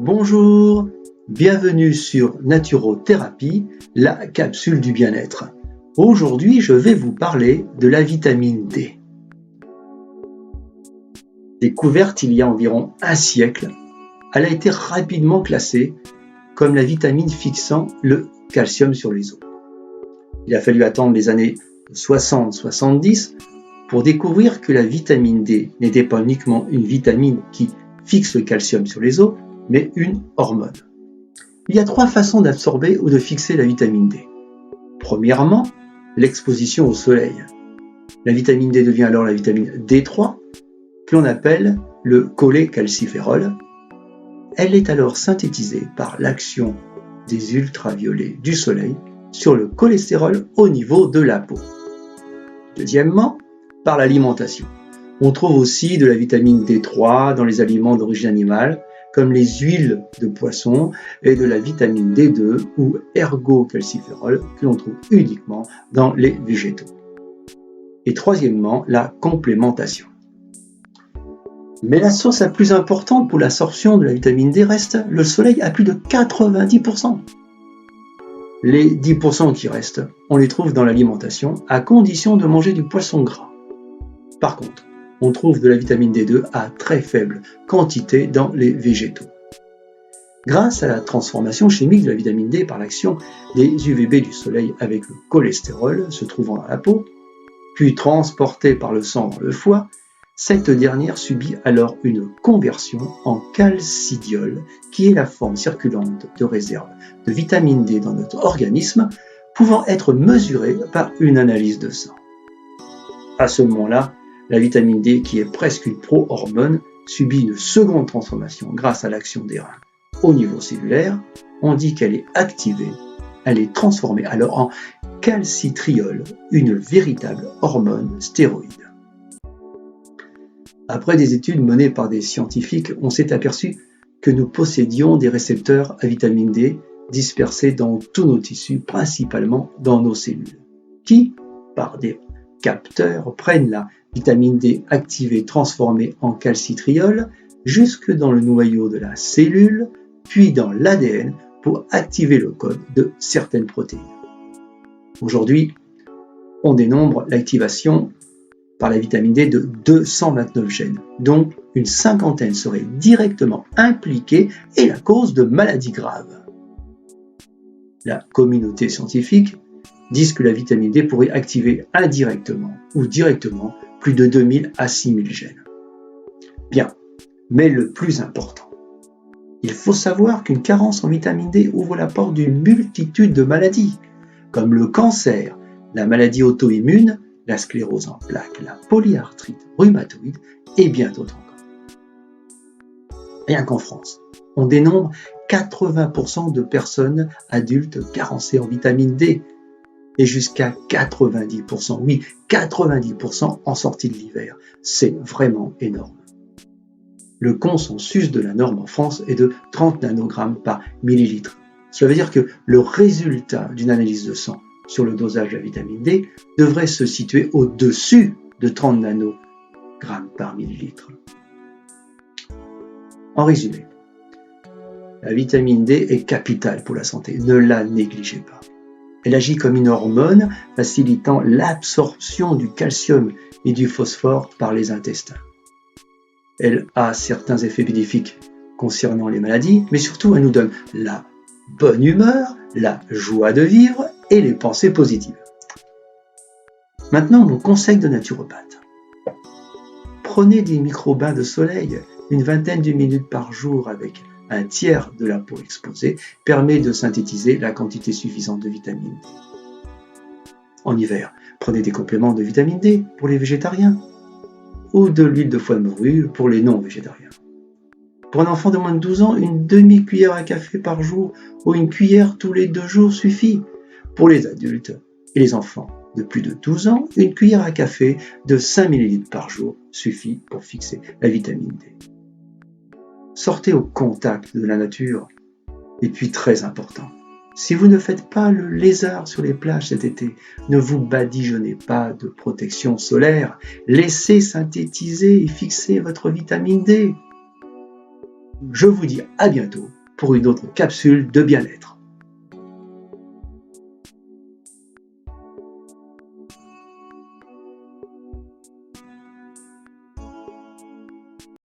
Bonjour, bienvenue sur Naturothérapie, la capsule du bien-être. Aujourd'hui, je vais vous parler de la vitamine D. Découverte il y a environ un siècle, elle a été rapidement classée comme la vitamine fixant le calcium sur les os. Il a fallu attendre les années 60-70 pour découvrir que la vitamine D n'était pas uniquement une vitamine qui fixe le calcium sur les os, mais une hormone. Il y a 3 façons d'absorber ou de fixer la vitamine D. Premièrement, l'exposition au soleil. La vitamine D devient alors la vitamine D3, que l'on appelle le cholécalciférol. Elle est alors synthétisée par l'action des ultraviolets du soleil sur le cholestérol au niveau de la peau. Deuxièmement, par l'alimentation. On trouve aussi de la vitamine D3 dans les aliments d'origine animale, comme les huiles de poisson, et de la vitamine D2 ou ergocalciférol que l'on trouve uniquement dans les végétaux. Et troisièmement, la complémentation. Mais la source la plus importante pour l'absorption de la vitamine D reste le soleil à plus de 90%. Les 10% qui restent, on les trouve dans l'alimentation à condition de manger du poisson gras. Par contre, on trouve de la vitamine D2 à très faible quantité dans les végétaux. Grâce à la transformation chimique de la vitamine D par l'action des UVB du soleil avec le cholestérol se trouvant dans la peau, puis transporté par le sang dans le foie, cette dernière subit alors une conversion en calcidiol, qui est la forme circulante de réserve de vitamine D dans notre organisme, pouvant être mesurée par une analyse de sang. À ce moment-là, la vitamine D, qui est presque une pro-hormone, subit une seconde transformation grâce à l'action des reins. Au niveau cellulaire, on dit qu'elle est activée, elle est transformée alors en calcitriol, une véritable hormone stéroïde. Après des études menées par des scientifiques, on s'est aperçu que nous possédions des récepteurs à vitamine D dispersés dans tous nos tissus, principalement dans nos cellules, qui, par des capteurs, prennent la vitamine D activée transformée en calcitriol jusque dans le noyau de la cellule, puis dans l'ADN pour activer le code de certaines protéines. Aujourd'hui, on dénombre l'activation par la vitamine D de 229 gènes, dont une cinquantaine seraient directement impliqués et la cause de maladies graves. La communauté scientifique dit que la vitamine D pourrait activer indirectement ou directement plus de 2000 à 6000 gènes. Bien, mais le plus important, il faut savoir qu'une carence en vitamine D ouvre la porte d'une multitude de maladies, comme le cancer, la maladie auto-immune, la sclérose en plaques, la polyarthrite rhumatoïde et bien d'autres encore. Rien qu'en France, on dénombre 80% de personnes adultes carencées en vitamine D et jusqu'à 90%, oui, 90% en sortie de l'hiver. C'est vraiment énorme. Le consensus de la norme en France est de 30 nanogrammes par millilitre. Cela veut dire que le résultat d'une analyse de sang sur le dosage de la vitamine D devrait se situer au-dessus de 30 nanogrammes par millilitre. En résumé, la vitamine D est capitale pour la santé, ne la négligez pas. Elle agit comme une hormone facilitant l'absorption du calcium et du phosphore par les intestins. Elle a certains effets bénéfiques concernant les maladies, mais surtout elle nous donne la bonne humeur, la joie de vivre et les pensées positives. Maintenant, mon conseil de naturopathe. Prenez des micro-bains de soleil, une vingtaine de minutes par jour avec un tiers de la peau exposée, permet de synthétiser la quantité suffisante de vitamine D. En hiver, prenez des compléments de vitamine D pour les végétariens ou de l'huile de foie de morue pour les non-végétariens. Pour un enfant de moins de 12 ans, une demi-cuillère à café par jour ou une cuillère tous les 2 jours suffit. Pour les adultes et les enfants de plus de 12 ans, une cuillère à café de 5 ml par jour suffit pour fixer la vitamine D. Sortez au contact de la nature. Et puis très important, si vous ne faites pas le lézard sur les plages cet été, ne vous badigeonnez pas de protection solaire. Laissez synthétiser et fixer votre vitamine D. Je vous dis à bientôt pour une autre capsule de bien-être.